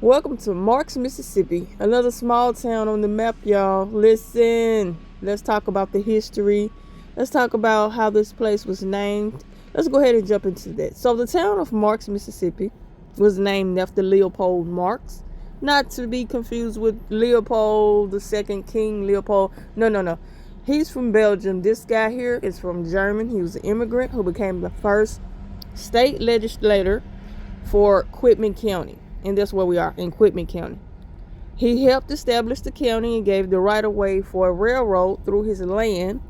Welcome to Marks, Mississippi, another small town on the map, y'all. Listen, let's talk about the history. Let's talk about how this place was named. Let's go ahead and jump into that. So, the town of Marks, Mississippi was named after Leopold Marks, not to be confused with Leopold the Second King Leopold. No. He's from Belgium. This guy here is from Germany. He was an immigrant who became the first state legislator for Quitman County. And that's where we are, in Quitman County. He helped establish the county and gave the right of way for a railroad through his land,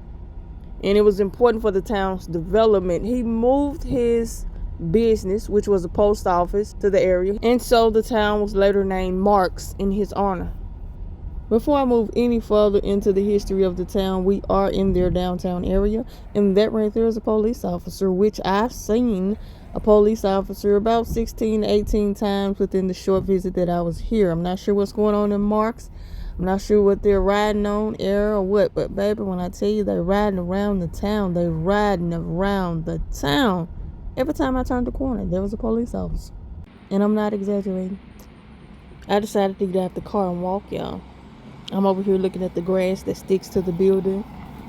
and it was important for the town's development. He moved his business, which was a post office, to the area, and so the town was later named Marks in his honor. Before I move any further into the history of the town, we are in their downtown area, and that right there is a police officer, which I've seen a police officer about 16 to 18 times within the short visit that I was here. I'm not sure what's going on in Marks. I'm not sure what they're riding on, air or what, but baby, when I tell you they're riding around the town, Every time I turned the corner, there was a police officer. And I'm not exaggerating. I decided to get out the car and walk, y'all. I'm over here looking at the grass that sticks to the building,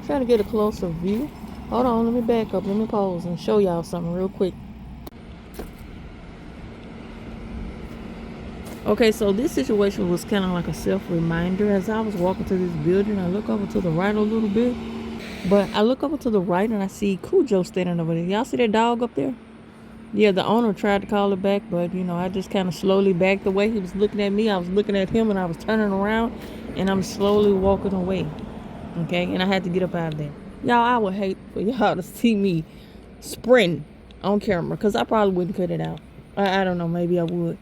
trying to get a closer view. Hold on, let me back up, let me pause and show y'all something real quick. Okay, so this situation was kind of like a self-reminder. As I was walking to this building, I look over to the right a little bit. But I look over to the right and I see Cujo standing over there. Y'all see that dog up there? Yeah, the owner tried to call it back, but, I just kind of slowly backed away. He was looking at me, I was looking at him, and I was turning around, and I'm slowly walking away. Okay, and I had to get up out of there. Y'all, I would hate for y'all to see me sprinting on camera, because I probably wouldn't cut it out. I don't know, maybe I would.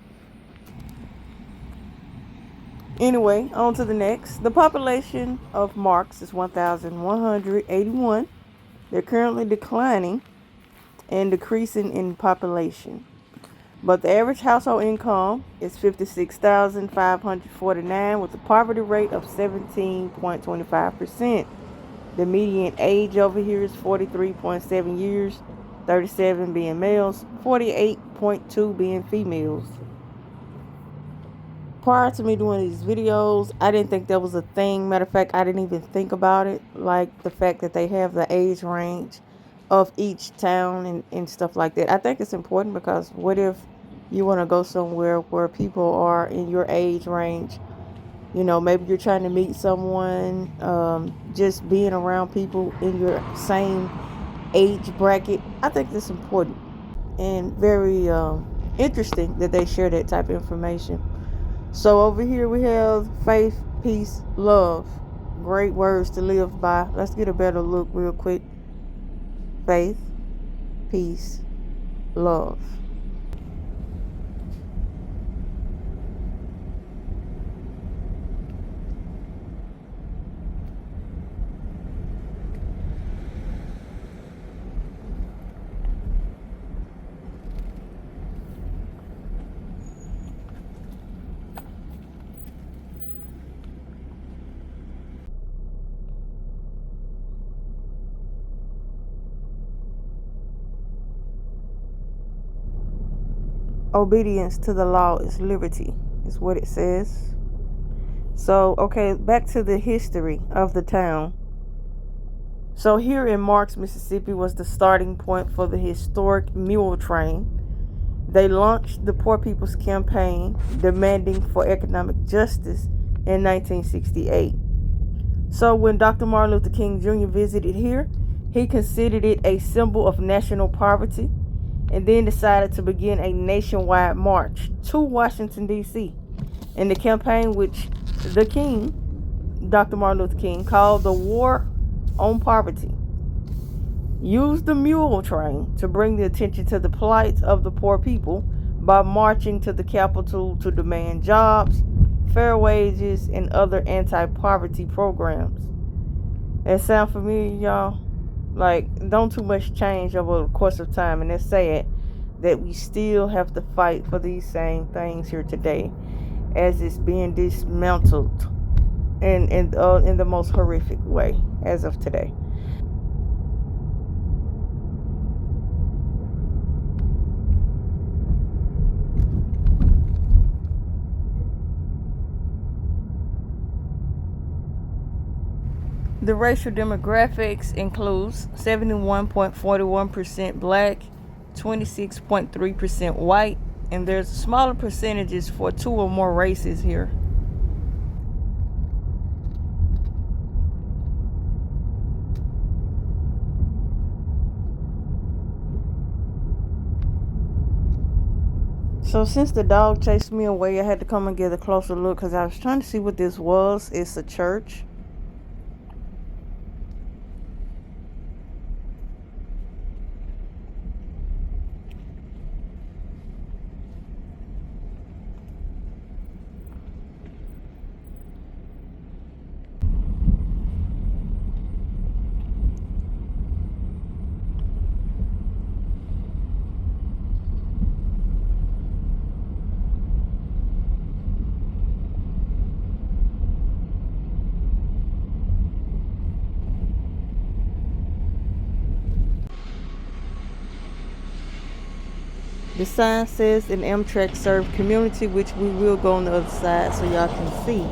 Anyway, on to the next. The population of Marks is 1,181. They're currently declining and decreasing in population. But the average household income is $56,549 with a poverty rate of 17.25%. The median age over here is 43.7 years, 37 being males, 48.2 being females. Prior to me doing these videos, I didn't think that was a thing. Matter of fact, I didn't even think about it, like the fact that they have the age range of each town and stuff like that. I think it's important because what if you want to go somewhere where people are in your age range? Maybe you're trying to meet someone, just being around people in your same age bracket. I think that's important and very interesting that they share that type of information. So over here we have faith, peace, love. Great words to live by. Let's get a better look real quick. Faith, peace, love. Obedience to the law is liberty, is what it says. So, okay, back to the history of the town. So here in Marks, Mississippi was the starting point for the historic mule train. They launched the Poor People's Campaign, demanding for economic justice in 1968. So when Dr. Martin Luther King Jr. visited here, he considered it a symbol of national poverty and then decided to begin a nationwide march to Washington, D.C. in the campaign which the King, Dr. Martin Luther King, called the War on Poverty. Used the mule train to bring the attention to the plight of the poor people by marching to the Capitol to demand jobs, fair wages, and other anti-poverty programs. That sound familiar, y'all? Like, don't too much change over the course of time, and it's sad that we still have to fight for these same things here today, as it's being dismantled in the most horrific way as of today. The racial demographics includes 71.41% black, 26.3% white, and there's smaller percentages for 2 or more races here. So since the dog chased me away, I had to come and get a closer look because I was trying to see what this was. It's a church. The sign says an Amtrak served community, which we will go on the other side so y'all can see.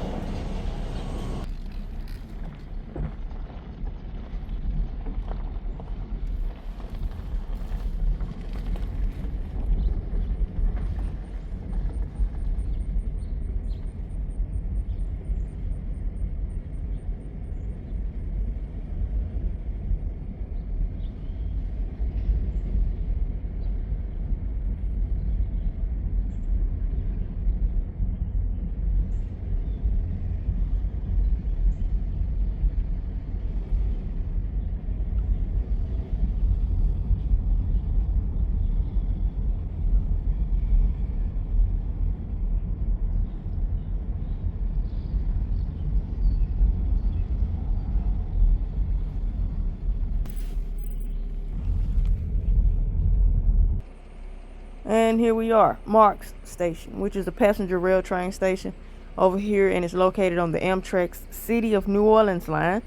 And here we are, Marks Station, which is a passenger rail train station over here, and it's located on the Amtrak's City of New Orleans line.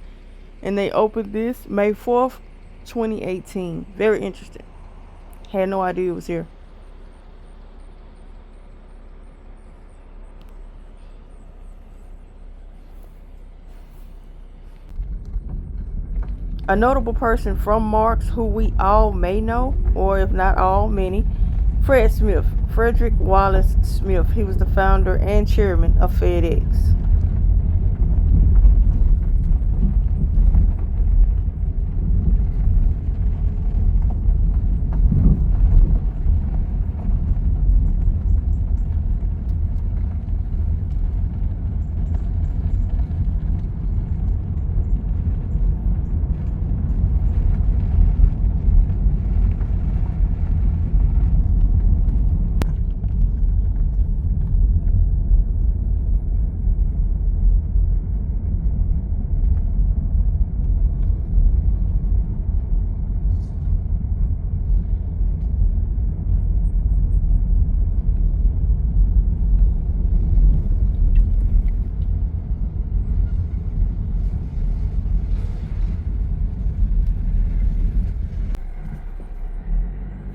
And they opened this May 4th, 2018. Very interesting. Had no idea it was here. A notable person from Marks who we all may know, or if not all, many, Fred Smith, Frederick Wallace Smith. He was the founder and chairman of FedEx.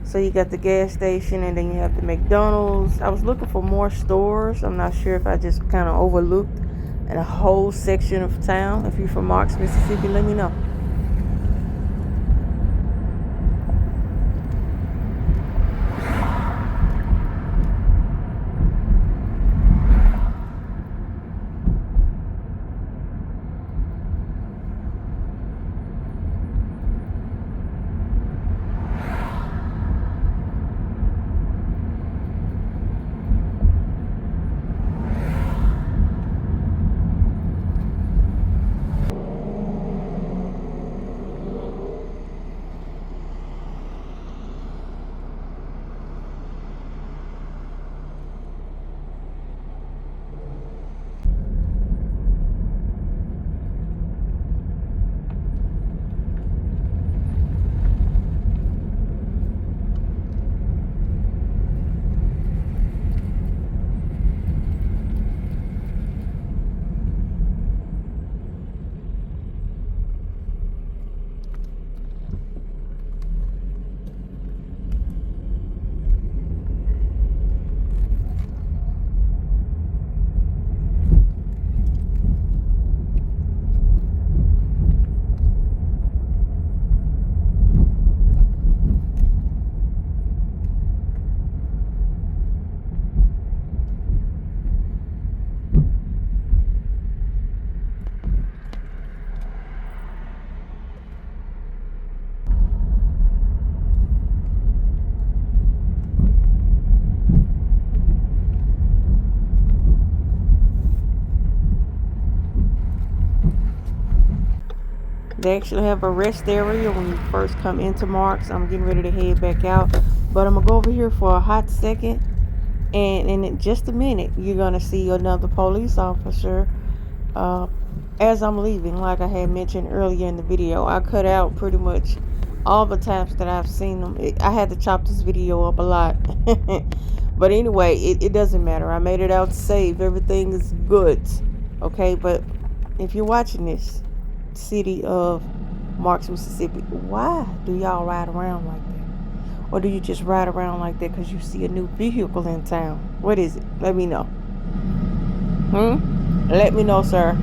So you got the gas station, and then you have the McDonald's. I was looking for more stores. I'm not sure if I just kind of overlooked a whole section of town. If you're from Marks, Mississippi, let me know. They actually have a rest area when you first come into Marks. I'm getting ready to head back out, but I'm gonna go over here for a hot second, and in just a minute, you're gonna see another police officer. Uh, as I'm leaving, like I had mentioned earlier in the video, I cut out pretty much all the times that I've seen them. I had to chop this video up a lot. But anyway, it doesn't matter. I made it out safe. Everything is good. Okay, but if you're watching this, city of Marks, Mississippi, why do y'all ride around like that? Or do you just ride around like that because you see a new vehicle in town? What is it? Let me know. Let me know, sir.